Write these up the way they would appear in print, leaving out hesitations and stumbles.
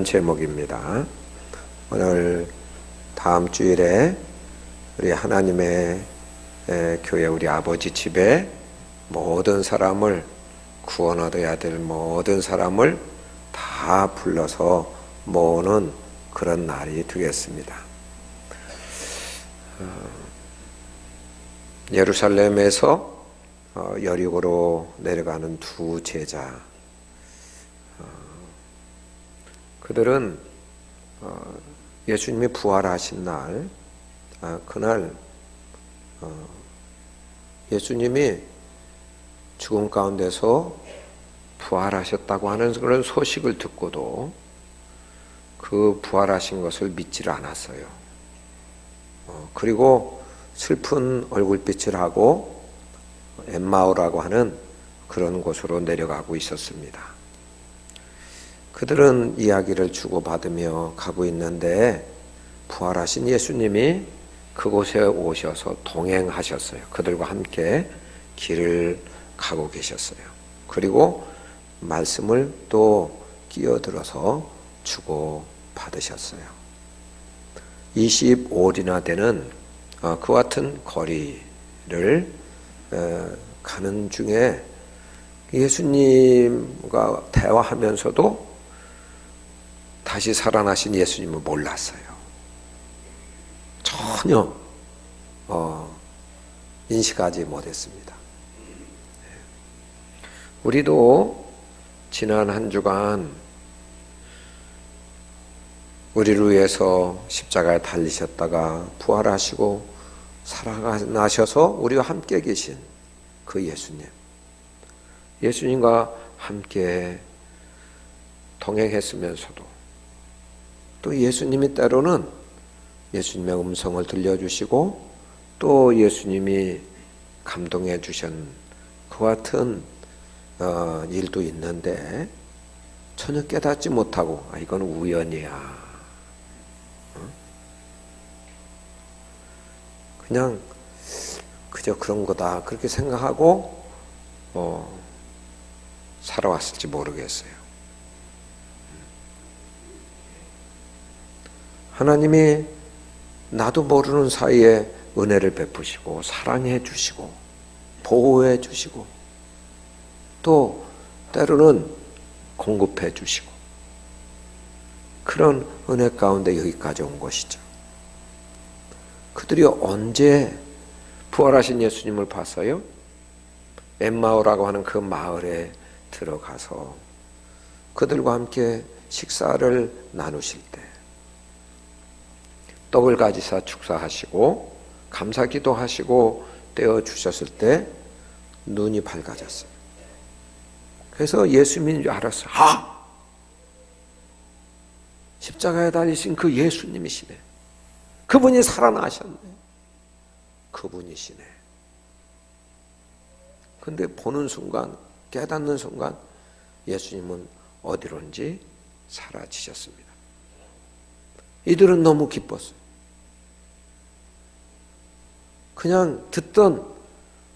제목입니다. 오늘 다음 주일에 우리 하나님의 교회 우리 아버지 집에 모든 사람을 구원 얻어야 될 모든 사람을 다 불러서 모으는 그런 날이 되겠습니다. 예루살렘에서 여리고로 내려가는 두 제자, 그들은 예수님이 부활하신 날, 그날 예수님이 죽음 가운데서 부활하셨다고 하는 그런 소식을 듣고도 그 부활하신 것을 믿지를 않았어요. 그리고 슬픈 얼굴빛을 하고 엠마오라고 하는 그런 곳으로 내려가고 있었습니다. 그들은 이야기를 주고받으며 가고 있는데 부활하신 예수님이 그곳에 오셔서 동행하셨어요. 그들과 함께 길을 가고 계셨어요. 그리고 말씀을 또 끼어들어서 주고받으셨어요. 25리나 되는 그 같은 거리를 가는 중에 예수님과 대화하면서도 다시 살아나신 예수님을 몰랐어요. 전혀 인식하지 못했습니다. 우리도 지난 한 주간 우리를 위해서 십자가에 달리셨다가 부활하시고 살아나셔서 우리와 함께 계신 그 예수님과 함께 동행했으면서도 또 예수님이 때로는 예수님의 음성을 들려주시고 또 예수님이 감동해 주신 그 같은 일도 있는데 전혀 깨닫지 못하고 이건 우연이야, 그냥 그저 그런 거다 그렇게 생각하고 살아왔을지 모르겠어요. 하나님이 나도 모르는 사이에 은혜를 베푸시고 사랑해 주시고 보호해 주시고 또 때로는 공급해 주시고 그런 은혜 가운데 여기까지 온 것이죠. 그들이 언제 부활하신 예수님을 봤어요? 엠마오라고 하는 그 마을에 들어가서 그들과 함께 식사를 나누실 때 떡을 가지사 축사하시고 감사기도 하시고 떼어주셨을 때 눈이 밝아졌어요. 그래서 예수님인 줄 알았어요. 십자가에 달리신 그 예수님이시네. 그분이 살아나셨네. 그분이시네. 근데 보는 순간, 깨닫는 순간 예수님은 어디론지 사라지셨습니다. 이들은 너무 기뻤어요. 그냥 듣던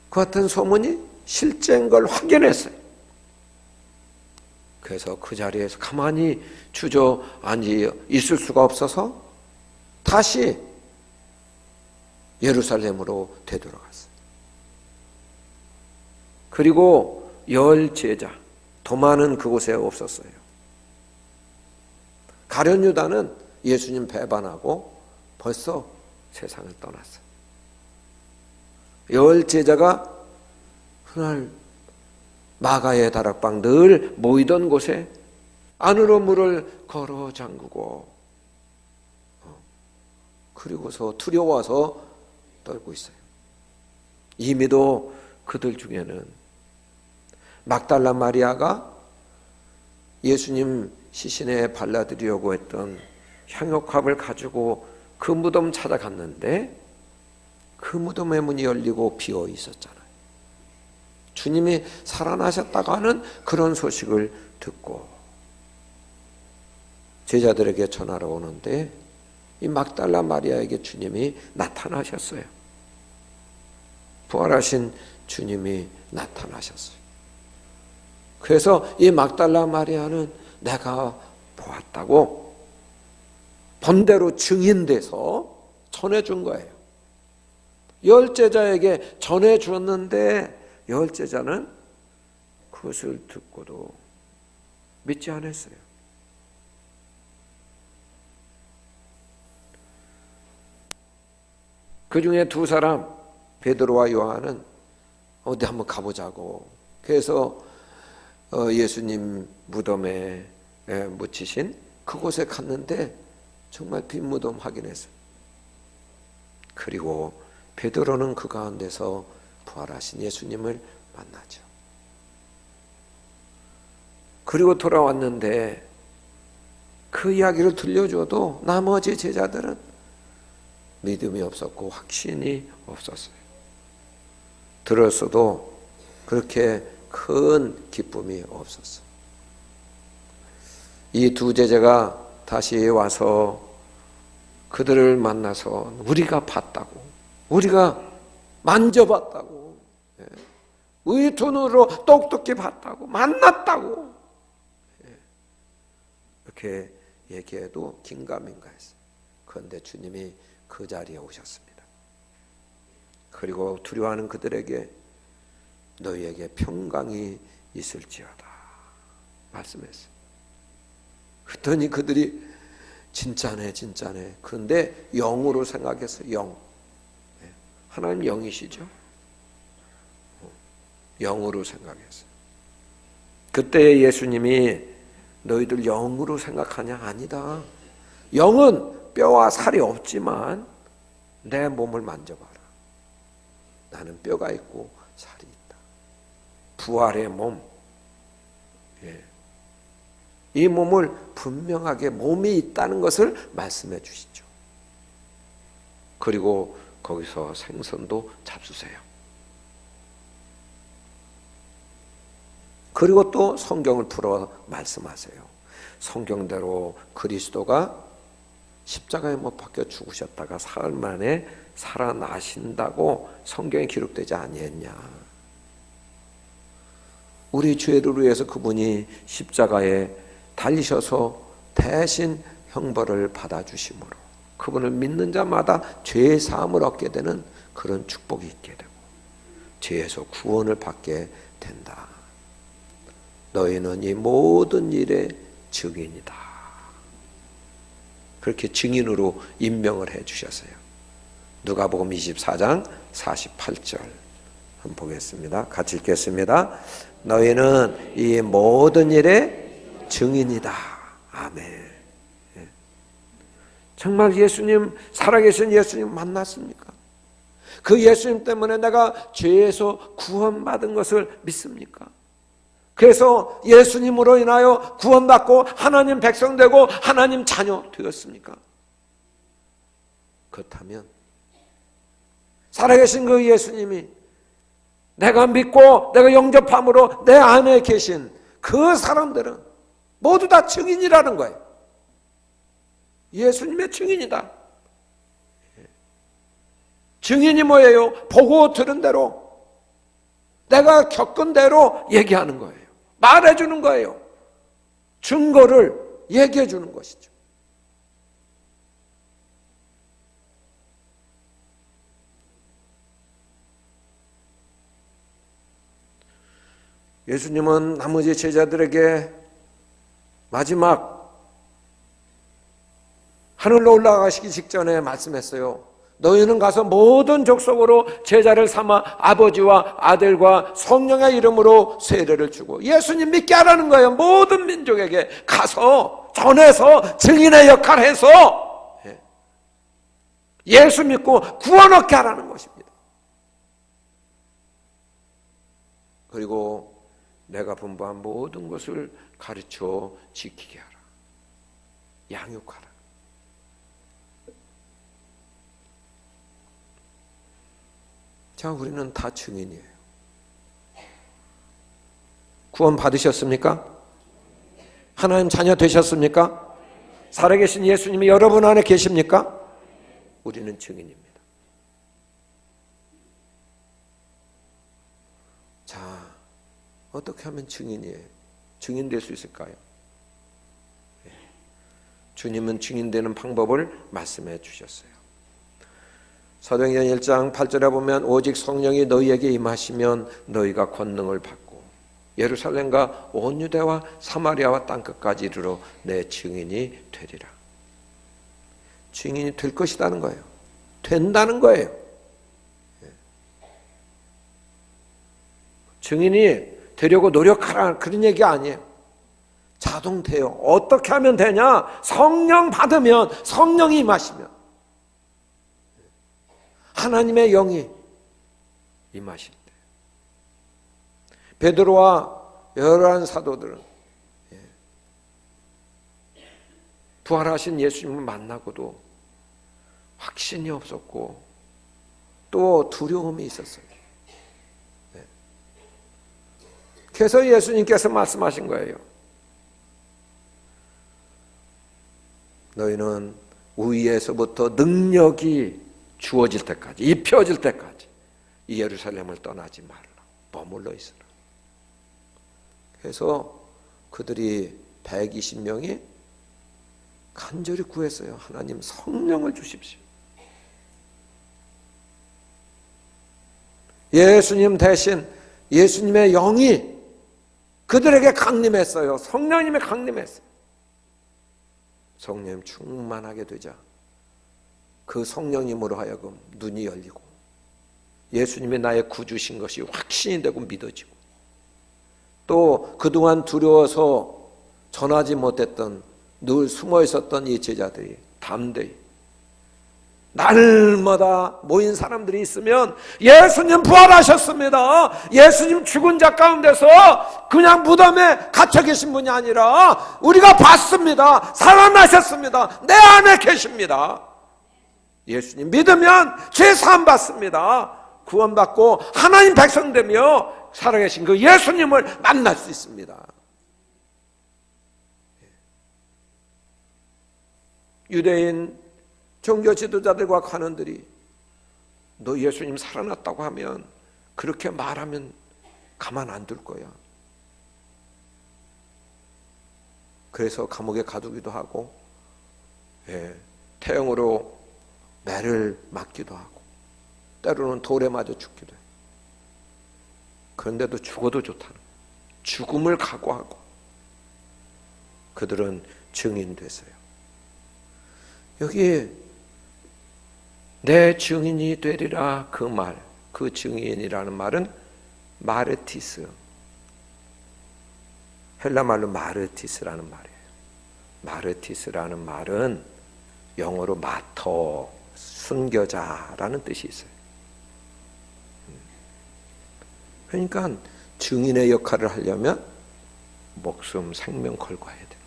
그 같은 소문이 실제인 걸 확인했어요. 그래서 그 자리에서 가만히 주저앉아 있을 수가 없어서 다시 예루살렘으로 되돌아갔어요. 그리고 10 제자, 더 많은 그곳에 없었어요. 가룟 유다는 예수님 배반하고 벌써 세상을 떠났어요. 10 제자가 그날 마가의 다락방 늘 모이던 곳에 안으로 문을 걸어 잠그고 그리고서 두려워서 떨고 있어요. 이미도 그들 중에는 막달라 마리아가 예수님 시신에 발라드리려고 했던 향유값을 가지고 그 무덤 찾아갔는데 그 무덤의 문이 열리고 비어 있었잖아요. 주님이 살아나셨다고 하는 그런 소식을 듣고 제자들에게 전하러 오는데 이 막달라 마리아에게 주님이 나타나셨어요. 부활하신 주님이 나타나셨어요. 그래서 이 막달라 마리아는 내가 보았다고 본대로 증인돼서 전해준 거예요. 열 제자에게 전해주었는데 열 제자는 그것을 듣고도 믿지 않았어요. 그 중에 두 사람 베드로와 요한은 어디 한번 가보자고, 그래서 예수님 무덤에 묻히신 그곳에 갔는데 정말 빈 무덤 확인했어요. 그리고 베드로는 그 가운데서 부활하신 예수님을 만나죠. 그리고 돌아왔는데 그 이야기를 들려줘도 나머지 제자들은 믿음이 없었고 확신이 없었어요. 들었어도 그렇게 큰 기쁨이 없었어요. 이 두 제자가 다시 와서 그들을 만나서 우리가 봤다고, 우리가 만져봤다고, 우리 눈으로 똑똑히 봤다고, 만났다고 이렇게 얘기해도 긴가민가했어요. 그런데 주님이 그 자리에 오셨습니다. 그리고 두려워하는 그들에게 너희에게 평강이 있을지어다 말씀했어요. 그랬더니 그들이 진짜네 진짜네. 그런데 영으로 생각했어요. 영. 하나님 영이시죠. 영으로 생각했어요. 그때 예수님이 너희들 영으로 생각하냐? 아니다. 영은 뼈와 살이 없지만 내 몸을 만져봐라. 나는 뼈가 있고 살이 있다. 부활의 몸. 이 몸을 분명하게 몸이 있다는 것을 말씀해 주시죠. 그리고 거기서 생선도 잡수세요. 그리고 또 성경을 풀어 말씀하세요. 성경대로 그리스도가 십자가에 못 박혀 죽으셨다가 사흘 만에 살아나신다고 성경에 기록되지 아니했냐. 우리 죄를 위해서 그분이 십자가에 달리셔서 대신 형벌을 받아주심으로 그분을 믿는 자마다 죄의 사함을 얻게 되는 그런 축복이 있게 되고 죄에서 구원을 받게 된다. 너희는 이 모든 일의 증인이다. 그렇게 증인으로 임명을 해 주셨어요. 누가복음 24장 48절 한번 보겠습니다. 같이 읽겠습니다. 너희는 이 모든 일의 증인이다. 아멘. 정말 예수님, 살아계신 예수님 만났습니까? 그 예수님 때문에 내가 죄에서 구원받은 것을 믿습니까? 그래서 예수님으로 인하여 구원받고 하나님 백성 되고 하나님 자녀 되었습니까? 그렇다면 살아계신 그 예수님이 내가 믿고 내가 영접함으로 내 안에 계신 그 사람들은 모두 다 증인이라는 거예요. 예수님의 증인이다. 증인이 뭐예요? 보고 들은 대로 내가 겪은 대로 얘기하는 거예요. 말해주는 거예요. 증거를 얘기해 주는 것이죠. 예수님은 나머지 제자들에게 마지막 하늘로 올라가시기 직전에 말씀했어요. 너희는 가서 모든 족속으로 제자를 삼아 아버지와 아들과 성령의 이름으로 세례를 주고 예수님 믿게 하라는 거예요. 모든 민족에게 가서 전해서 증인의 역할을 해서 예수 믿고 구원 얻게 하라는 것입니다. 그리고 내가 분부한 모든 것을 가르쳐 지키게 하라. 양육하라. 자, 우리는 다 증인이에요. 구원 받으셨습니까? 하나님 자녀 되셨습니까? 살아계신 예수님이 여러분 안에 계십니까? 우리는 증인입니다. 자, 어떻게 하면 증인이에요? 증인 될 수 있을까요? 주님은 증인되는 방법을 말씀해 주셨어요. 사도행전 1장 8절에 보면 오직 성령이 너희에게 임하시면 너희가 권능을 받고 예루살렘과 온 유대와 사마리아와 땅끝까지 이르러 내 증인이 되리라. 증인이 될 것이라는 거예요. 된다는 거예요. 증인이 되려고 노력하라 그런 얘기 아니에요. 자동 돼요. 어떻게 하면 되냐? 성령 받으면, 성령이 임하시면, 하나님의 영이 임하실 때. 베드로와 여러 사도들은 부활하신 예수님을 만나고도 확신이 없었고 또 두려움이 있었어요. 그래서 예수님께서 말씀하신 거예요. 너희는 위에서부터 능력이 주어질 때까지, 입혀질 때까지 이 예루살렘을 떠나지 말라. 머물러 있으라. 그래서 그들이 120명이 간절히 구했어요. 하나님 성령을 주십시오. 예수님 대신 예수님의 영이 그들에게 강림했어요. 성령님이 강림했어요. 성령 충만하게 되자 그 성령님으로 하여금 눈이 열리고 예수님이 나의 구주신 것이 확신이 되고 믿어지고 또 그동안 두려워서 전하지 못했던 늘 숨어 있었던 이 제자들이 담대히 날마다 모인 사람들이 있으면 예수님 부활하셨습니다. 예수님 죽은 자 가운데서 그냥 무덤에 갇혀 계신 분이 아니라 우리가 봤습니다. 살아나셨습니다. 내 안에 계십니다. 예수님 믿으면 죄 사함 받습니다. 구원받고 하나님 백성 되며 살아계신 그 예수님을 만날 수 있습니다. 유대인 종교 지도자들과 관원들이 너 예수님 살아났다고 하면 그렇게 말하면 가만 안 둘 거야. 그래서 감옥에 가두기도 하고 태형으로 매를 맞기도 하고 때로는 돌에 맞아 죽기도 해요. 그런데도 죽어도 좋다는 죽음을 각오하고 그들은 증인됐어요. 여기 내 증인이 되리라 그 말, 그 증인이라는 말은 마르티스, 헬라말로 마르티스라는 말이에요. 마르티스라는 말은 영어로 마터, 순교자라는 뜻이 있어요. 그러니까 증인의 역할을 하려면 목숨, 생명 걸고 해야 돼요.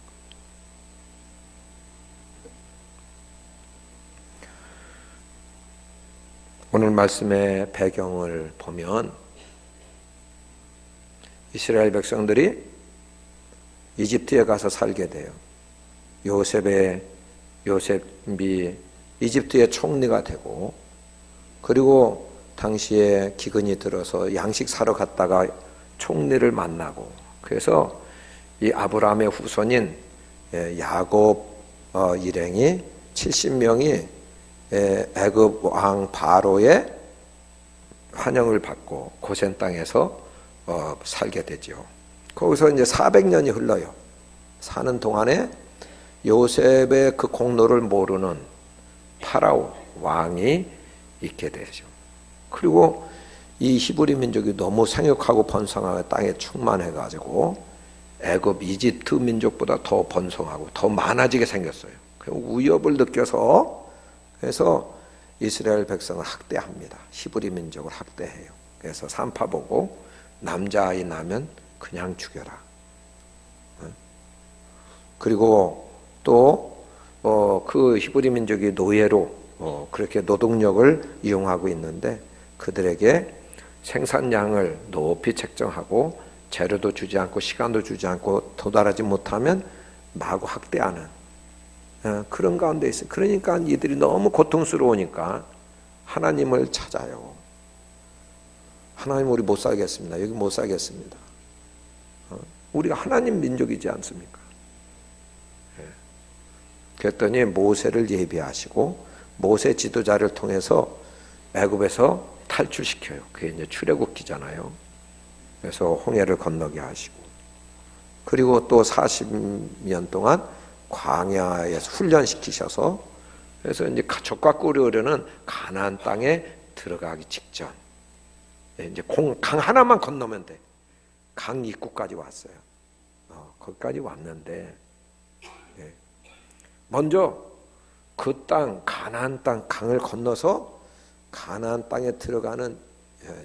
오늘 말씀의 배경을 보면 이스라엘 백성들이 이집트에 가서 살게 돼요. 요셉이 이집트의 총리가 되고 그리고 당시에 기근이 들어서 양식 사러 갔다가 총리를 만나고 그래서 이 아브라함의 후손인 야곱 일행이 70명이 애굽 왕 바로의 환영을 받고 고센 땅에서 살게 되죠. 거기서 이제 400년이 흘러요. 사는 동안에 요셉의 그 공로를 모르는 파라오 왕이 있게 되죠. 그리고 이 히브리 민족이 너무 생육하고 번성하게 땅에 충만해가지고 애굽 이집트 민족보다 더 번성하고 더 많아지게 생겼어요. 위협을 느껴서 그래서 이스라엘 백성을 학대합니다. 히브리 민족을 학대해요. 그래서 산파보고 남자아이 나면 그냥 죽여라. 그리고 또 그 히브리 민족이 노예로 그렇게 노동력을 이용하고 있는데 그들에게 생산량을 높이 책정하고 재료도 주지 않고 시간도 주지 않고 도달하지 못하면 마구 학대하는 그런 가운데 있어요. 그러니까 이들이 너무 고통스러우니까 하나님을 찾아요. 하나님 우리 못 살겠습니다. 여기 못 살겠습니다. 우리가 하나님 민족이지 않습니까? 그랬더니 모세를 예비하시고 모세 지도자를 통해서 애굽에서 탈출시켜요. 그게 이제 출애굽기잖아요. 그래서 홍해를 건너게 하시고, 그리고 또 40년 동안 광야에서 훈련시키셔서, 그래서 이제 젖과 꿀이 흐르는 가나안 땅에 들어가기 직전, 이제 강 하나만 건너면 돼. 강 입구까지 왔어요. 거기까지 왔는데, 먼저 그 땅, 가나안 땅 강을 건너서 가나안 땅에 들어가는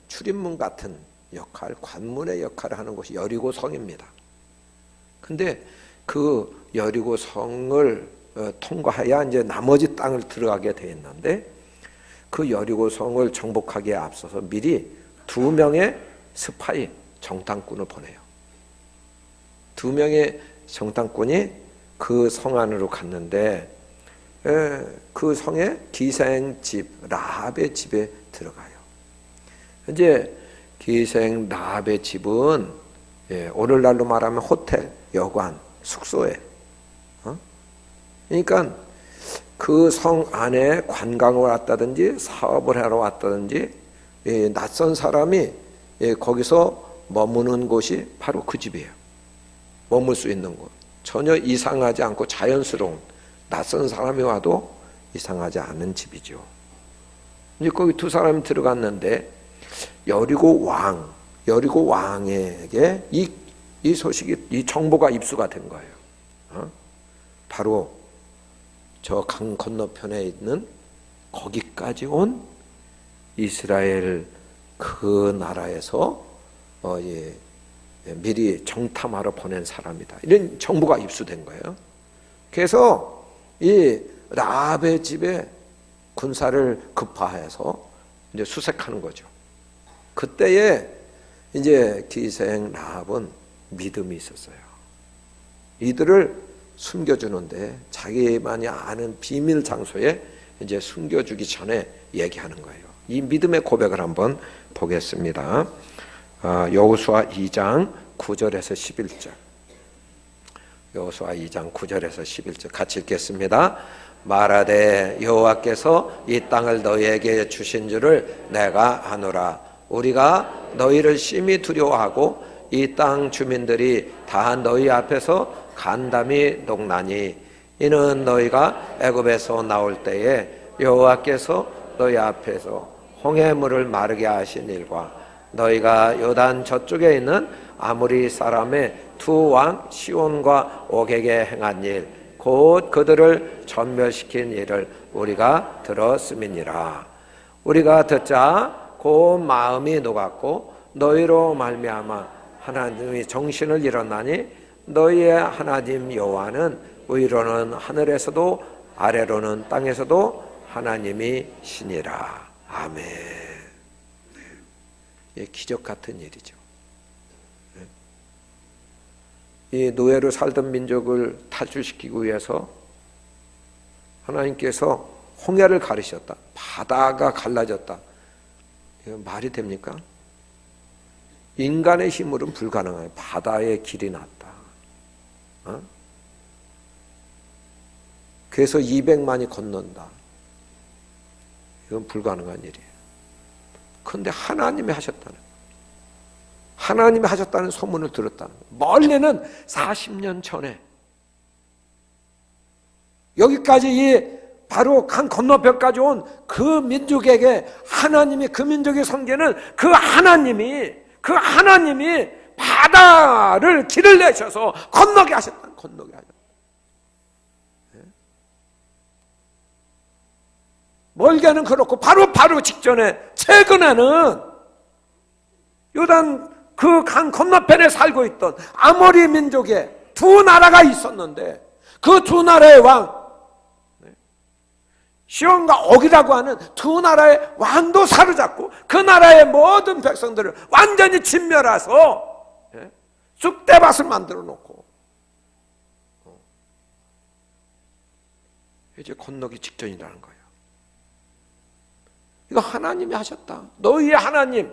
출입문 같은 역할, 관문의 역할을 하는 곳이 여리고 성입니다. 근데 그 여리고 성을 통과해야 이제 나머지 땅을 들어가게 돼 있는데, 그 여리고 성을 정복하기에 앞서서 미리 2명의 스파이, 정탐꾼을 보내요. 2명의 정탐꾼이 그 성 안으로 갔는데, 그 성의 기생 집, 라합의 집에 들어가요. 이제 기생 라합의 집은 오늘날로 말하면 호텔, 여관, 숙소에, 그러니까 그 성 안에 관광을 왔다든지 사업을 하러 왔다든지 낯선 사람이 거기서 머무는 곳이 바로 그 집이에요. 머물 수 있는 곳. 전혀 이상하지 않고 자연스러운, 낯선 사람이 와도 이상하지 않은 집이죠. 이제 거기 2사람이 들어갔는데 여리고 왕에게 이 소식이, 이 정보가 입수가 된 거예요. 바로 저 강 건너편에 있는 거기까지 온 이스라엘 그 나라에서 미리 정탐하러 보낸 사람이다, 이런 정보가 입수된 거예요. 그래서 이 라합의 집에 군사를 급파해서 이제 수색하는 거죠. 그때에 이제 기생 라합은 믿음이 있었어요. 이들을 숨겨주는데 자기만이 아는 비밀 장소에 이제 숨겨주기 전에 얘기하는 거예요. 이 믿음의 고백을 한번 보겠습니다. 여호수아 2장 9절에서 11절. 여호수아 2장 9절에서 11절 같이 읽겠습니다. 말하되 여호와께서 이 땅을 너희에게 주신 줄을 내가 아노라. 우리가 너희를 심히 두려워하고 이 땅 주민들이 다 너희 앞에서 간담이 녹나니, 이는 너희가 애굽에서 나올 때에 여호와께서 너희 앞에서 홍해물을 마르게 하신 일과 너희가 요단 저쪽에 있는 아모리 사람의 2왕 시온과 옥에게 행한 일, 곧 그들을 전멸시킨 일을 우리가 들었음이니라. 우리가 듣자 곧 마음이 녹았고 너희로 말미암아 하나님이 정신을 잃었나니, 너희의 하나님 여호와는 위로는 하늘에서도 아래로는 땅에서도 하나님이 신이라. 아멘. 기적 같은 일이죠. 이 노예로 살던 민족을 탈출시키기 위해서 하나님께서 홍해를 가르셨다. 바다가 갈라졌다. 이거 말이 됩니까? 인간의 힘으로는 불가능해요. 바다의 길이 났다. 그래서 200만이 건넌다. 이건 불가능한 일이에요. 그런데 하나님이 하셨다는, 하나님이 하셨다는 소문을 들었다는 거예요. 멀리는 40년 전에 여기까지 바로 강 건너편까지 온 그 민족에게 하나님이, 그 민족의 성계는 그 하나님이 바다를 길을 내셔서 건너게 하셨다. 건너게 하셨다. 멀게는 그렇고 바로 직전에, 최근에는 요단 그 강 건너편에 살고 있던 아모리 민족의 2 나라가 있었는데, 그 2 나라의 왕 시온과 옥이라고 하는 2 나라의 왕도 사로잡고 그 나라의 모든 백성들을 완전히 진멸해서 쑥대밭을 만들어 놓고 이제 건너기 직전이라는 거예요. 이거 하나님이 하셨다. 너희의 하나님,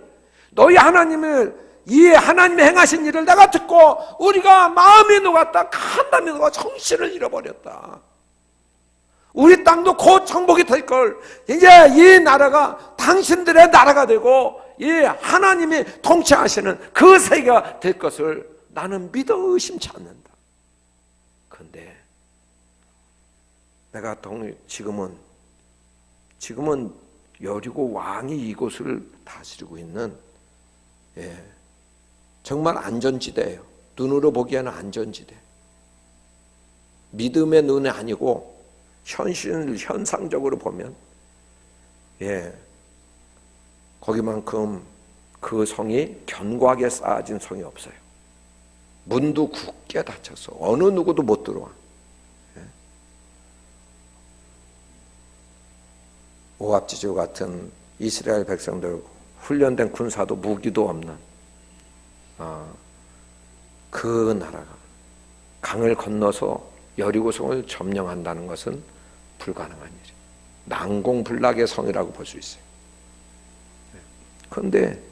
너희 하나님을, 이 하나님이 행하신 일을 내가 듣고 우리가 마음이 녹았다, 간담이 녹아 정신을 잃어버렸다. 우리 땅도 곧 정복이 될 걸. 이제 이 나라가 당신들의 나라가 되고 이 하나님이 통치하시는 그 세계가 될 것을 나는 믿어 의심치 않는다. 그런데 내가 지금은 여리고 왕이 이곳을 다스리고 있는 정말 안전지대예요. 눈으로 보기에는 안전지대. 믿음의 눈이 아니고 현상적으로 보면 거기만큼 그 성이 견고하게 쌓아진 성이 없어요. 문도 굳게 닫혀서 어느 누구도 못 들어와. 모압 지주 같은 이스라엘 백성들, 훈련된 군사도 무기도 없는 그 나라가 강을 건너서 여리고성을 점령한다는 것은 불가능한 일이에요. 난공불락의 성이라고 볼 수 있어요. 그런데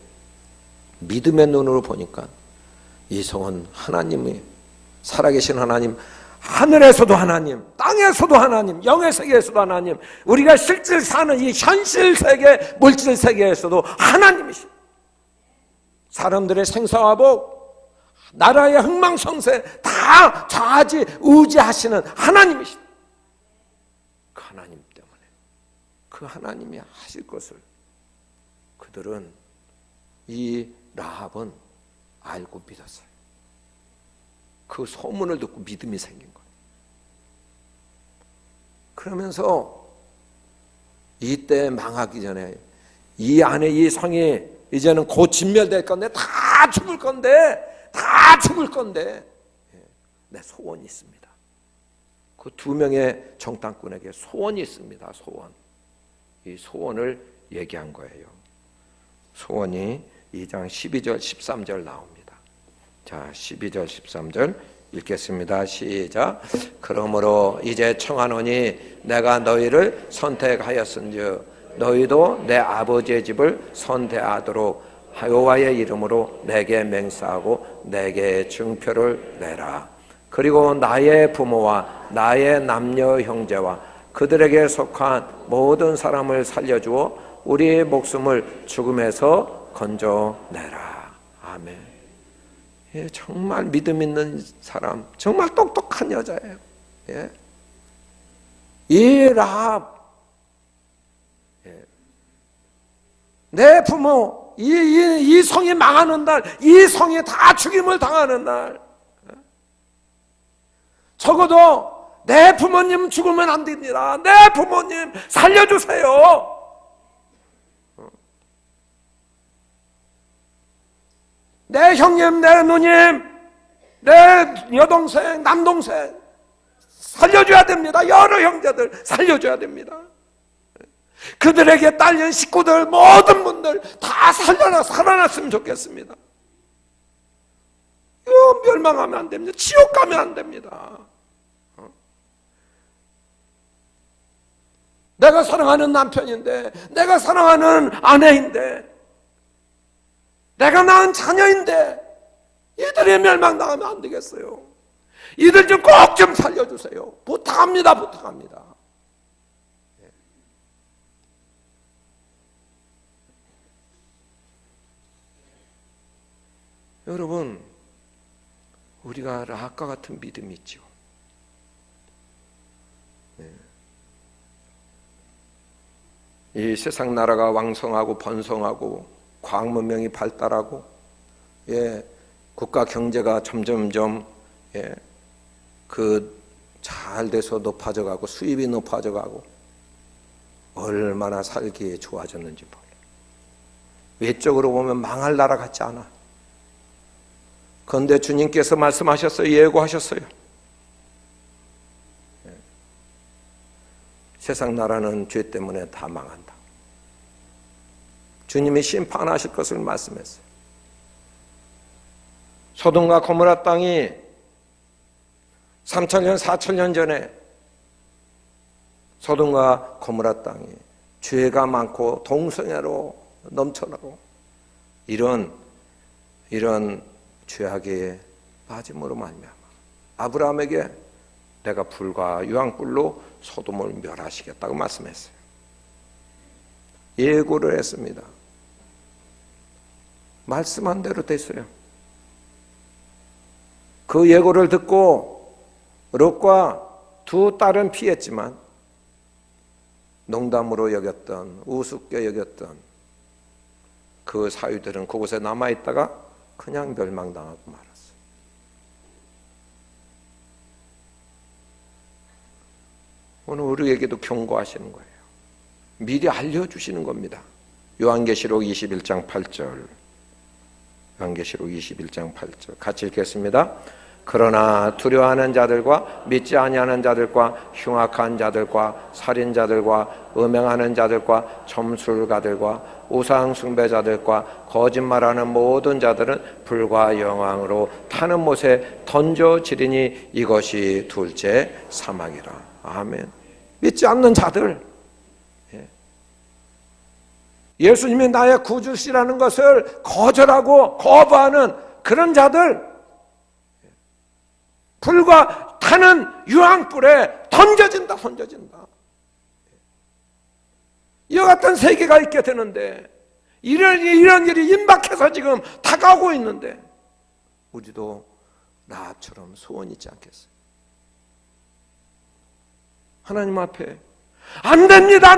믿음의 눈으로 보니까 이 성은 하나님이 살아계신 하나님, 하늘에서도 하나님, 땅에서도 하나님, 영의 세계에서도 하나님, 우리가 실질 사는 이 현실 세계, 물질 세계에서도 하나님이십니다. 사람들의 생사화복, 나라의 흥망성쇠 다 좌지 우지하시는 하나님이십니다. 그 하나님 때문에 그 하나님이 하실 것을 그들은, 이 라합은 알고 믿었어요. 그 소문을 듣고 믿음이 생긴 거예요. 그러면서 이때 망하기 전에 이 안에 이 성이 이제는 곧 진멸될 건데, 다 죽을 건데 내 소원이 있습니다. 그 두 명의 정탐꾼에게 소원이 있습니다. 소원. 이 소원을 얘기한 거예요. 소원이 2장 12절 13절 나옵니다. 자, 12절 13절 읽겠습니다. 시작. 그러므로 이제 청하노니 내가 너희를 선택하였은즉 너희도 내 아버지의 집을 선대하도록 여호와의 이름으로 내게 맹세하고 내게 증표를 내라. 그리고 나의 부모와 나의 남녀 형제와 그들에게 속한 모든 사람을 살려주어 우리의 목숨을 죽음에서 건져내라. 아멘. 예, 정말 믿음 있는 사람, 정말 똑똑한 여자예요. 예. 이 라합, 내 부모, 이 성이 망하는 날, 이 성이 다 죽임을 당하는 날, 적어도 내 부모님 죽으면 안 됩니다. 내 부모님 살려주세요. 내 형님, 내 누님, 내 여동생, 남동생 살려줘야 됩니다. 여러 형제들 살려줘야 됩니다. 그들에게 딸린 식구들, 모든 분들 다 살아났으면 좋겠습니다. 이거 멸망하면 안 됩니다. 지옥 가면 안 됩니다. 내가 사랑하는 남편인데, 내가 사랑하는 아내인데, 내가 낳은 자녀인데 이들이 멸망당하면 안 되겠어요. 이들 좀 꼭 좀 살려주세요. 부탁합니다. 여러분, 우리가 라합과 같은 믿음이 있죠. 이 세상 나라가 왕성하고 번성하고 과학 문명이 발달하고 국가 경제가 점점점 잘 돼서 높아져가고 수입이 높아져가고 얼마나 살기에 좋아졌는지 몰라. 외적으로 보면 망할 나라 같지 않아. 그런데 주님께서 말씀하셨어요. 예고하셨어요. 세상 나라는 죄 때문에 다 망한다. 주님이 심판하실 것을 말씀했어요. 소돔과 고모라 땅이 3,000년, 4,000년 전에 소돔과 고모라 땅이 죄가 많고 동성애로 넘쳐나고 이런 죄악에 빠짐으로 말미암아 아브라함에게 내가 불과 유황불로 소돔을 멸하시겠다고 말씀했어요. 예고를 했습니다. 말씀한 대로 됐어요. 그 예고를 듣고 롯과 두 딸은 피했지만 농담으로 여겼던, 우습게 여겼던 그 사위들은 그곳에 남아있다가 그냥 멸망당하고 말았어요. 오늘 우리에게도 경고하시는 거예요. 미리 알려주시는 겁니다. 요한계시록 21장 8절. 요한계시록 21장 8절 같이 읽겠습니다. 그러나 두려워하는 자들과 믿지 아니하는 자들과 흉악한 자들과 살인자들과 음행하는 자들과 점술가들과 우상 숭배자들과 거짓말하는 모든 자들은 불과 영광으로 타는 못에 던져지리니 이것이 둘째 사망이라. 아멘. 믿지 않는 자들, 예수님이 나의 구주시라는 것을 거절하고 거부하는 그런 자들, 불과 타는 유황불에 던져진다. 이와 같은 세계가 있게 되는데 이런 일이 임박해서 지금 다가오고 있는데 우리도 나처럼 소원이 있지 않겠어요? 하나님 앞에 안 됩니다.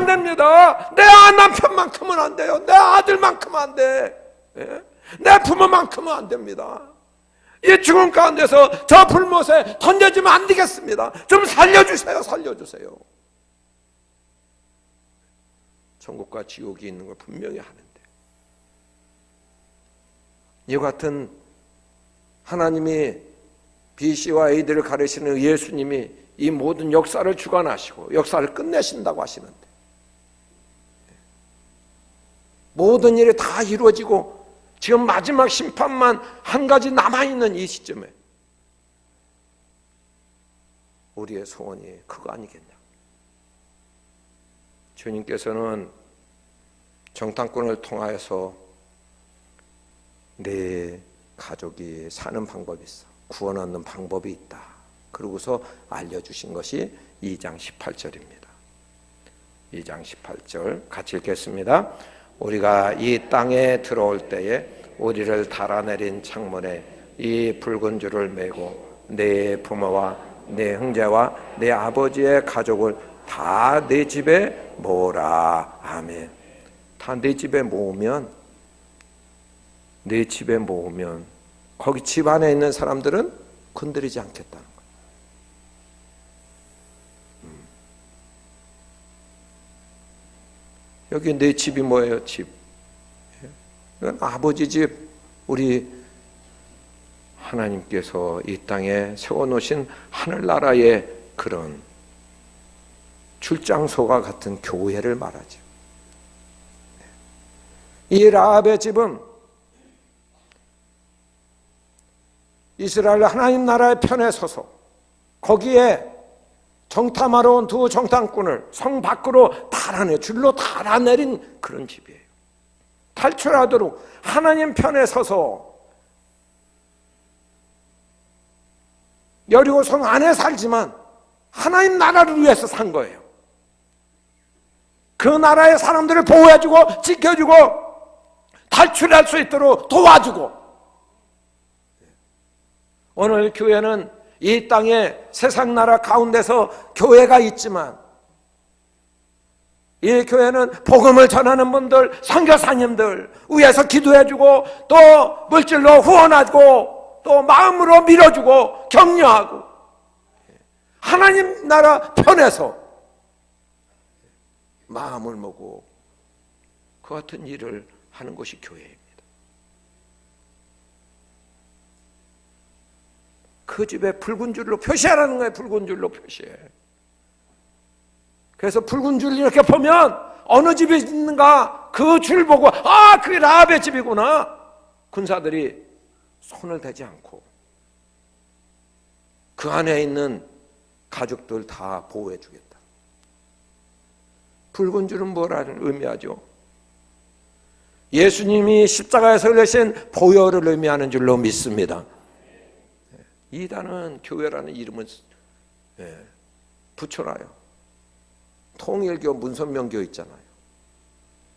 내 남편만큼은 안 돼요. 내 아들만큼은 안 돼. 내 부모만큼은 안 됩니다. 이 죽음 가운데서 저 불못에 던져지면 안 되겠습니다. 좀 살려주세요. 천국과 지옥이 있는 걸 분명히 하는데 이와 같은 하나님이 BC와 AD를 가르치는 예수님이 이 모든 역사를 주관하시고 역사를 끝내신다고 하시는데 모든 일이 다 이루어지고 지금 마지막 심판만 한 가지 남아있는 이 시점에 우리의 소원이 그거 아니겠냐. 주님께서는 정탐꾼을 통하여서 내 가족이 사는 방법이 있어, 구원 얻는 방법이 있다. 그러고서 알려주신 것이 2장 18절입니다. 2장 18절 같이 읽겠습니다. 우리가 이 땅에 들어올 때에 우리를 달아내린 창문에 이 붉은 줄을 메고 내 부모와 내 형제와 내 아버지의 가족을 다 내 집에 모으라. 아멘. 다 내 집에 모으면 거기 집 안에 있는 사람들은 건드리지 않겠다는 거예요. 여기 내 집이 뭐예요? 집. 이건 아버지 집. 우리 하나님께서 이 땅에 세워놓으신 하늘나라의 그런 출장소가 같은 교회를 말하죠. 이 라합의 집은 이스라엘 하나님 나라의 편에 서서 거기에 정탐하러 온 두 정탐꾼을 성 밖으로 줄로 달아내린 그런 집이에요. 탈출하도록 하나님 편에 서서 여리고 성 안에 살지만 하나님 나라를 위해서 산 거예요. 그 나라의 사람들을 보호해주고 지켜주고 탈출할 수 있도록 도와주고. 오늘 교회는 이 땅에 세상 나라 가운데서 교회가 있지만 이 교회는 복음을 전하는 분들, 선교사님들 위해서 기도해주고 또 물질로 후원하고 또 마음으로 밀어주고 격려하고 하나님 나라 편에서 마음을 먹고 그 같은 일을 하는 것이 교회입니다. 그 집에 붉은 줄로 표시하라는 거예요. 붉은 줄로 표시해. 그래서 붉은 줄 이렇게 보면 어느 집에 있는가 그 줄 보고 그게 라합의 집이구나. 군사들이 손을 대지 않고 그 안에 있는 가족들 다 보호해 주겠다. 붉은 줄은 뭐라는 의미하죠? 예수님이 십자가에서 흘리신 보혈을 의미하는 줄로 믿습니다. 이단은 교회라는 이름을 붙여놔요. 통일교 문선명교 있잖아요.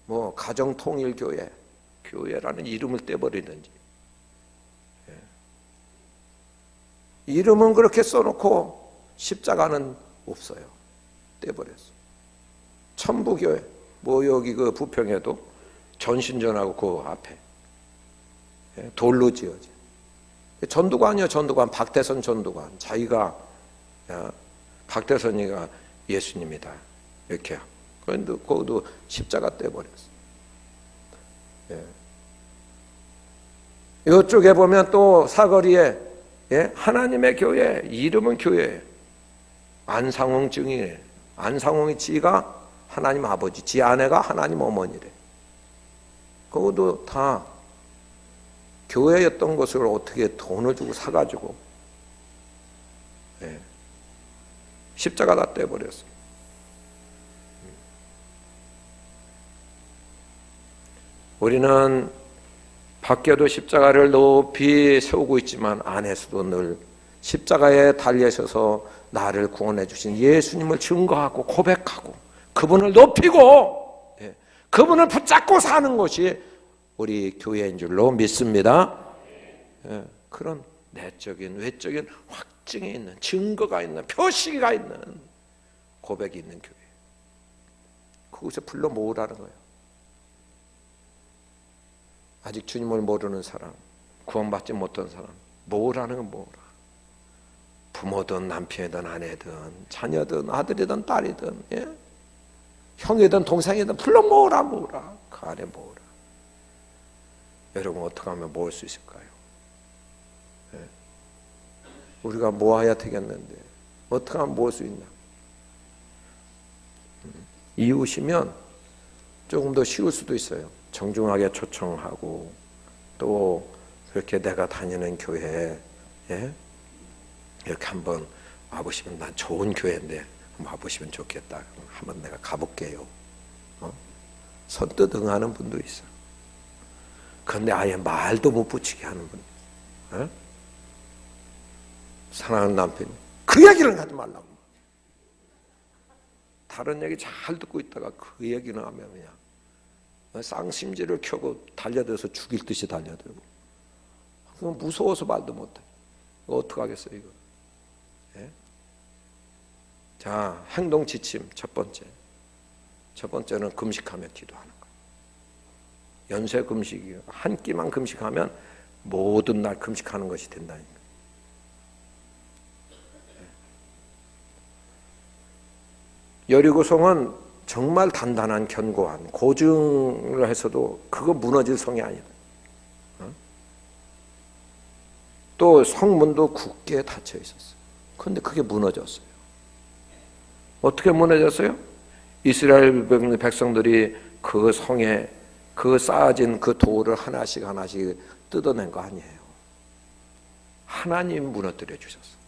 뭐 가정통일교회, 교회라는 이름을 떼버리든지. 이름은 그렇게 써놓고 십자가는 없어요. 떼버렸어. 천부교회, 뭐 여기 그 부평에도 전신전하고 그 앞에 돌로 지어진 전두관이요. 전두관, 박대선 전두관. 자기가 박대선이가 예수님이다 이렇게. 그런데 거기도 십자가 떼버렸어. 이쪽에 보면 또 사거리에 하나님의 교회, 이름은 교회예요. 안상홍 증인이에요. 안상홍이 지가 하나님 아버지, 지 아내가 하나님 어머니래. 그것도 다 교회였던 것을 어떻게 돈을 주고 사가지고 십자가 다 떼버렸어요. 우리는 밖에도 십자가를 높이 세우고 있지만 안에서도 늘 십자가에 달리셔서 나를 구원해 주신 예수님을 증거하고 고백하고 그분을 높이고 그분을 붙잡고 사는 것이 우리 교회인 줄로 믿습니다. 그런 내적인 외적인 확증이 있는 증거가 있는 표시가 있는 고백이 있는 교회. 그곳에 불러 모으라는 거예요. 아직 주님을 모르는 사람, 구원받지 못한 사람, 모으라는 건 모으라. 부모든 남편이든 아내든 자녀든 아들이든 딸이든 형이든 동생이든 불러 모으라. 그 안에 모으라. 여러분 어떻게 하면 모을 수 있을까요? 우리가 모아야 되겠는데 어떻게 하면 모을 수 있나? 이웃이면 조금 더 쉬울 수도 있어요. 정중하게 초청하고 또 그렇게 내가 다니는 교회에 이렇게 한번 와보시면 난 좋은 교회인데 한번 와보시면 좋겠다. 한번 내가 가볼게요. 선뜻 응하는 분도 있어. 그런데 아예 말도 못 붙이게 하는 분. 사랑하는 남편이 그 얘기를 하지 말라고. 다른 얘기 잘 듣고 있다가 그 얘기는 하면 그냥 쌍심지를 켜고 달려들어서 죽일 듯이 달려들고. 그건 무서워서 말도 못해. 이거 어떡하겠어요 이거. 자, 행동 지침 첫 번째는 금식하며 기도하는 거예요. 연쇄 금식이요. 한 끼만 금식하면 모든 날 금식하는 것이 된다니까. 여리고성은 정말 단단한 견고한 고증을 해서도 그거 무너질 성이 아니다. 또 성문도 굳게 닫혀 있었어요. 그런데 그게 무너졌어요. 어떻게 무너졌어요? 이스라엘 백성들이 그 성에 그 쌓아진 그 돌을 하나씩 뜯어낸 거 아니에요. 하나님 무너뜨려 주셨어요.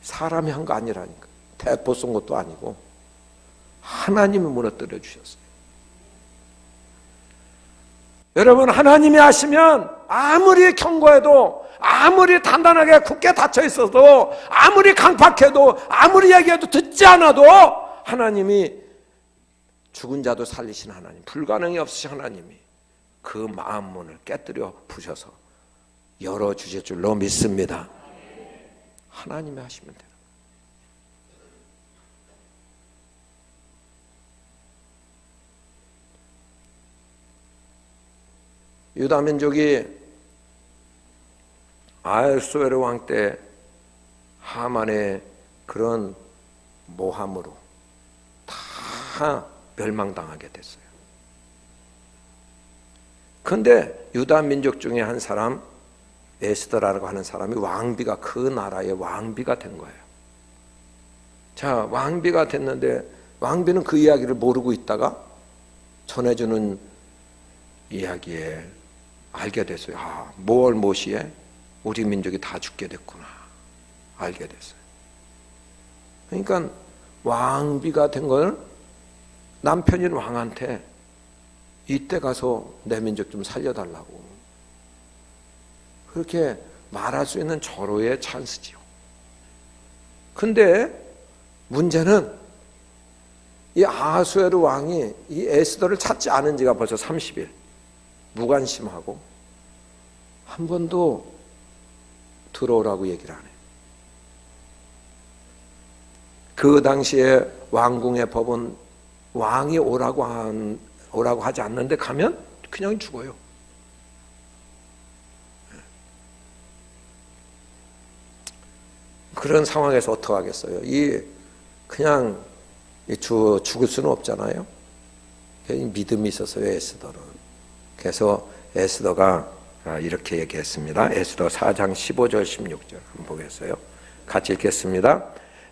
사람이 한 거 아니라니까. 대포 쏜 것도 아니고 하나님이 무너뜨려 주셨어요. 여러분 하나님이 하시면 아무리 견고해도 아무리 단단하게 굳게 닫혀 있어도 아무리 강팍해도 아무리 얘기해도 듣지 않아도 하나님이 죽은 자도 살리신 하나님, 불가능이 없으신 하나님이 그 마음 문을 깨뜨려 부셔서 열어주실 줄로 믿습니다. 하나님이 하시면 돼요. 유다 민족이 아하수에르 왕 때 하만의 그런 모함으로 다 멸망당하게 됐어요. 그런데 유다 민족 중에 한 사람 에스더라고 하는 사람이 왕비가 그 나라의 왕비가 된 거예요. 자, 왕비가 됐는데 왕비는 그 이야기를 모르고 있다가 전해주는 이야기에 알게 됐어요. 아, 모월 모시에 우리 민족이 다 죽게 됐구나. 알게 됐어요. 그러니까 왕비가 된 걸 남편인 왕한테 이때 가서 내 민족 좀 살려달라고 그렇게 말할 수 있는 절호의 찬스지요. 근데 문제는 이 아하수에르 왕이 이 에스더를 찾지 않은 지가 벌써 30일, 무관심하고 한 번도 들어오라고 얘기를 안 해요. 그 당시에 왕궁의 법은 왕이 오라고 하지 않는데 가면 그냥 죽어요. 그런 상황에서 어떻게 하겠어요? 그냥 죽을 수는 없잖아요. 믿음이 있었어요, 에스더는. 그래서 에스더가 이렇게 얘기했습니다. 에스더 4장 15절 16절 한번 보겠어요. 같이 읽겠습니다.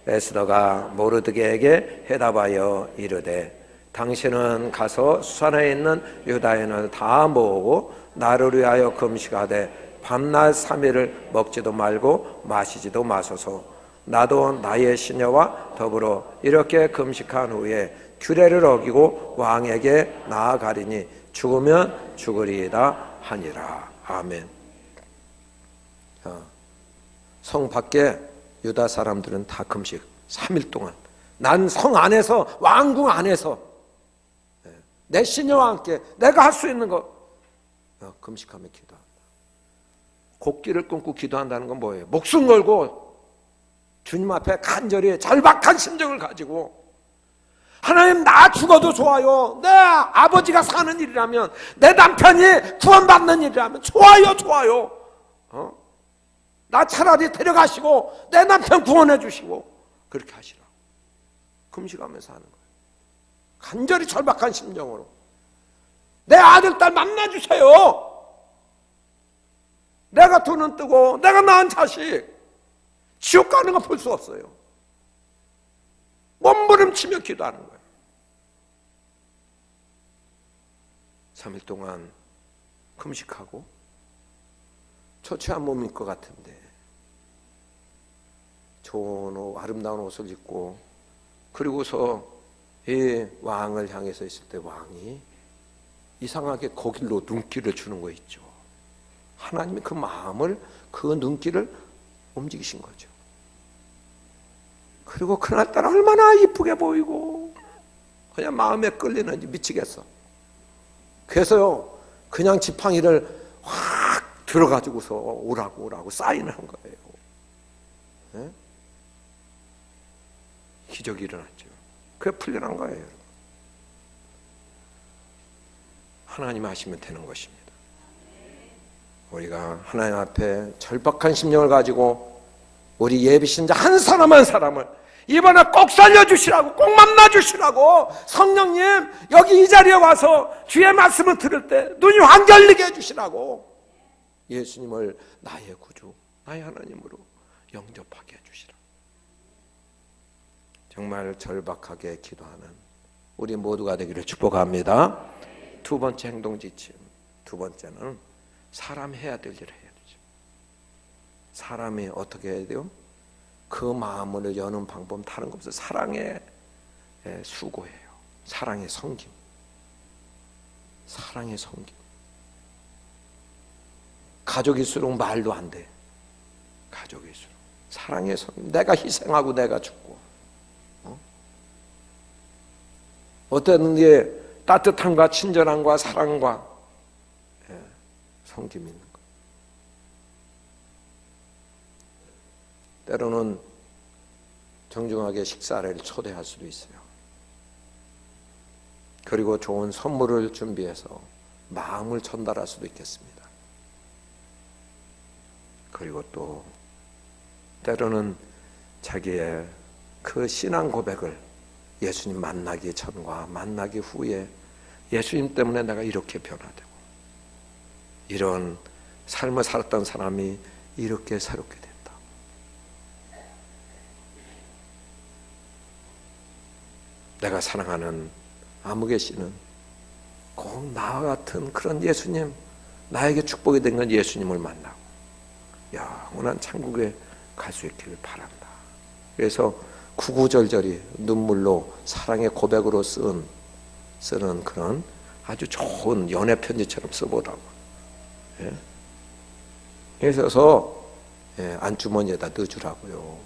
에스더가 모르드게에게 해답하여 이르되 당신은 가서 수산에 있는 유다인을 다 모으고 나를 위하여 금식하되 밤낮 3일을 먹지도 말고 마시지도 마소서. 나도 나의 시녀와 더불어 이렇게 금식한 후에 규례를 어기고 왕에게 나아가리니 죽으면 죽으리이다 하니라. 아멘. 성 밖에 유다 사람들은 다 금식 3일 동안, 난 성 안에서, 왕궁 안에서 내 시녀와 함께 내가 할 수 있는 거 금식하며 기도한다. 곡기를 끊고 기도한다는 건 뭐예요? 목숨 걸고 주님 앞에 간절히 절박한 심정을 가지고, 하나님 나 죽어도 좋아요, 내 아버지가 사는 일이라면, 내 남편이 구원받는 일이라면 좋아요. 나 차라리 데려가시고 내 남편 구원해 주시고 그렇게 하시라고 금식하면서 하는 거예요. 간절히 절박한 심정으로 내 아들 딸 만나주세요. 내가 두 눈 뜨고 내가 낳은 자식 지옥 가는 거 볼 수 없어요. 몸부림치며 기도하는 거예요. 3일 동안 금식하고 초췌한 몸일 것 같은데 좋은 옷, 아름다운 옷을 입고, 그리고서 이 왕을 향해서 있을 때 왕이 이상하게 거길로 눈길을 주는 거 있죠. 하나님이 그 마음을, 그 눈길을 움직이신 거죠. 그리고 그날따라 얼마나 이쁘게 보이고 그냥 마음에 끌리는지 미치겠어. 그래서요 그냥 지팡이를 확 들어가지고서 오라고 사인을 한 거예요. 네? 기적이 일어났죠. 그게 풀려난 거예요. 하나님 하시면 되는 것입니다. 우리가 하나님 앞에 절박한 심령을 가지고 우리 예비신자 한 사람 한 사람을 이번에 꼭 살려주시라고, 꼭 만나주시라고, 성령님 여기 이 자리에 와서 주의 말씀을 들을 때 눈이 환 열리게 해주시라고, 예수님을 나의 구주, 나의 하나님으로 영접하게 해주시라. 정말 절박하게 기도하는 우리 모두가 되기를 축복합니다. 두 번째 행동 지침, 두 번째는 사람이 해야 될 일을 해야 되죠. 사람이 어떻게 해야 돼요? 그 마음을 여는 방법은 다른 거 없어요. 사랑의 수고예요. 사랑의 섬김. 사랑의 섬김. 가족일수록 말도 안 돼. 가족일수록 사랑의 섬김. 내가 희생하고 내가 죽고, 어떤 게 따뜻함과 친절함과 사랑과 섬김이 있는 것. 때로는 정중하게 식사를 초대할 수도 있어요. 그리고 좋은 선물을 준비해서 마음을 전달할 수도 있겠습니다. 그리고 또 때로는 자기의 그 신앙 고백을 예수님 만나기 전과 만나기 후에, 예수님 때문에 내가 이렇게 변화되고 이런 삶을 살았던 사람이 이렇게 새롭게 됐다. 내가 사랑하는 아무개 씨는 꼭 나와 같은 그런 예수님, 나에게 축복이 된 건 예수님을 만나고 영원한 천국에 갈 수 있기를 바란다. 그래서 구구절절히 눈물로 사랑의 고백으로 쓰는 그런 아주 좋은 연애 편지처럼 써보라고. 그래서 안주머니에다 넣어주라고요.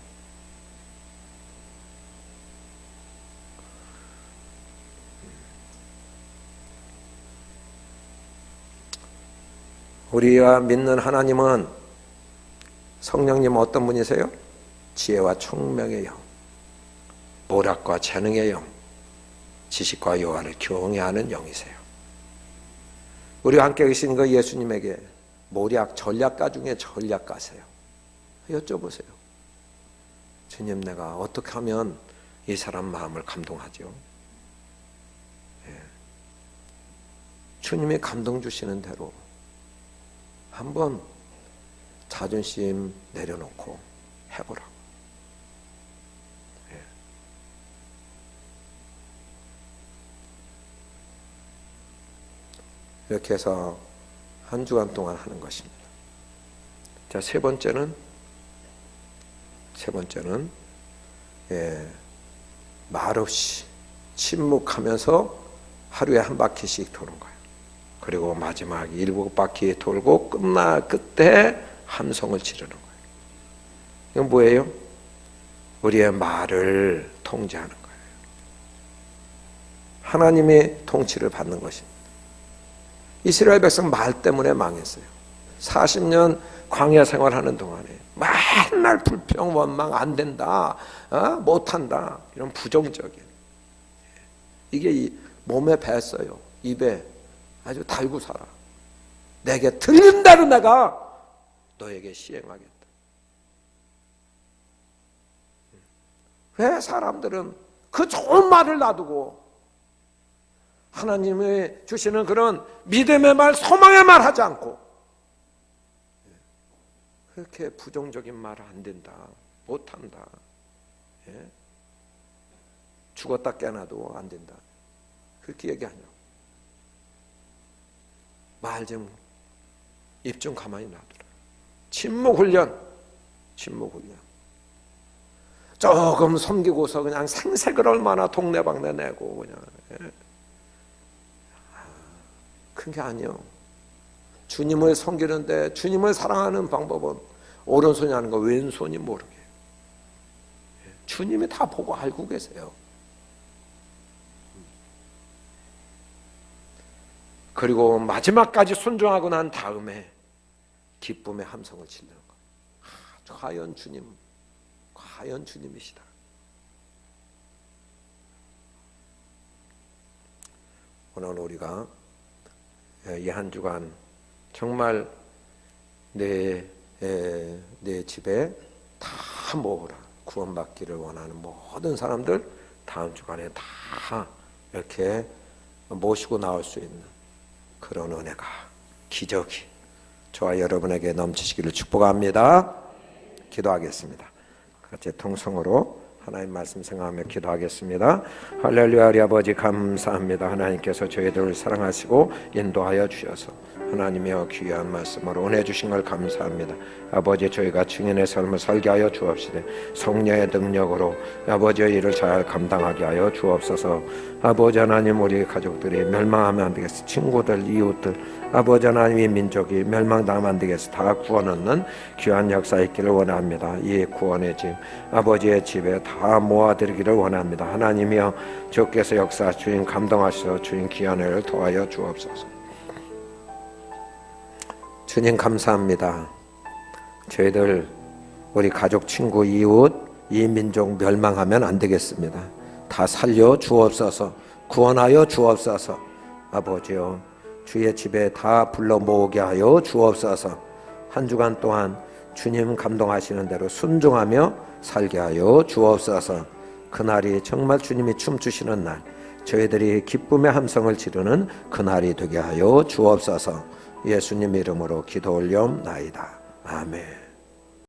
우리가 믿는 하나님은 성령님은 어떤 분이세요? 지혜와 총명의 영, 모략과 재능의 영, 지식과 요한을 경외하는 영이세요. 우리와 함께 계신 그 예수님에게 모략, 전략가 중에 전략가세요. 여쭤보세요. 주님, 내가 어떻게 하면 이 사람 마음을 감동하죠? 주님이 감동 주시는 대로 한번 자존심 내려놓고 해보라고. 이렇게 해서 한 주간 동안 하는 것입니다. 자, 세 번째는 말없이 침묵하면서 하루에 한 바퀴씩 도는 거예요. 그리고 마지막 7바퀴 돌고 끝에 함성을 지르는 거예요. 이건 뭐예요? 우리의 말을 통제하는 거예요. 하나님의 통치를 받는 것입니다. 이스라엘 백성 말 때문에 망했어요. 40년 광야 생활하는 동안에 맨날 불평, 원망, 안 된다, 못한다, 이런 부정적인, 이게 이 몸에 뱄어요. 입에 아주 달고 살아. 내게 들린 대로 내가 너에게 시행하겠다. 왜 사람들은 그 좋은 말을 놔두고 하나님이 주시는 그런 믿음의 말, 소망의 말 하지 않고 그렇게 부정적인 말을 안 된다, 못한다, 죽었다 깨어나도 안 된다, 그렇게 얘기하냐고. 말 좀, 입 좀 가만히 놔두라. 침묵 훈련. 조금 섬기고서 그냥 생색을 얼마나 동네방네 내고 그냥. 그게 아니요. 주님을 섬기는데 주님을 사랑하는 방법은 오른손이 하는 거 왼손이 모르게. 주님이 다 보고 알고 계세요. 그리고 마지막까지 순종하고 난 다음에 기쁨의 함성을 지르는 거예요. 과연 주님이시다. 오늘 우리가 이 한 주간 정말 내 집에 다 모으라. 구원받기를 원하는 모든 사람들 다음 주간에 다 이렇게 모시고 나올 수 있는 그런 은혜가, 기적이 저와 여러분에게 넘치시기를 축복합니다. 기도하겠습니다. 같이 통성으로 하나님 말씀 생각하며 기도하겠습니다. 할렐루야. 우리 아버지 감사합니다. 하나님께서 저희들을 사랑하시고 인도하여 주셔서 하나님의 귀한 말씀으로 은혜 주신 걸 감사합니다. 아버지, 저희가 증인의 삶을 살게 하여 주옵시되 성령의 능력으로 아버지의 일을 잘 감당하게 하여 주옵소서. 아버지 하나님, 우리 가족들이 멸망하면 안 되겠어. 친구들, 이웃들, 아버지 하나님의 민족이 멸망당하면 안 되겠어. 다 구원 얻는 귀한 역사 있기를 원합니다. 이 구원의 집, 아버지의 집에 다 모아드리기를 원합니다. 하나님이여, 주께서 역사 주인 감동하셔서 주인 귀한 애를 도와여 주옵소서. 주님 감사합니다. 저희들 우리 가족, 친구, 이웃, 이 민족 멸망하면 안 되겠습니다. 다 살려 주옵소서. 구원하여 주옵소서. 아버지요, 주의 집에 다 불러 모으게 하여 주옵소서. 한 주간 동안 주님 감동하시는 대로 순종하며 살게 하여 주옵소서. 그날이 정말 주님이 춤추시는 날, 저희들이 기쁨의 함성을 지르는 그날이 되게 하여 주옵소서. 예수님 이름으로 기도 올려옵나이다. 아멘.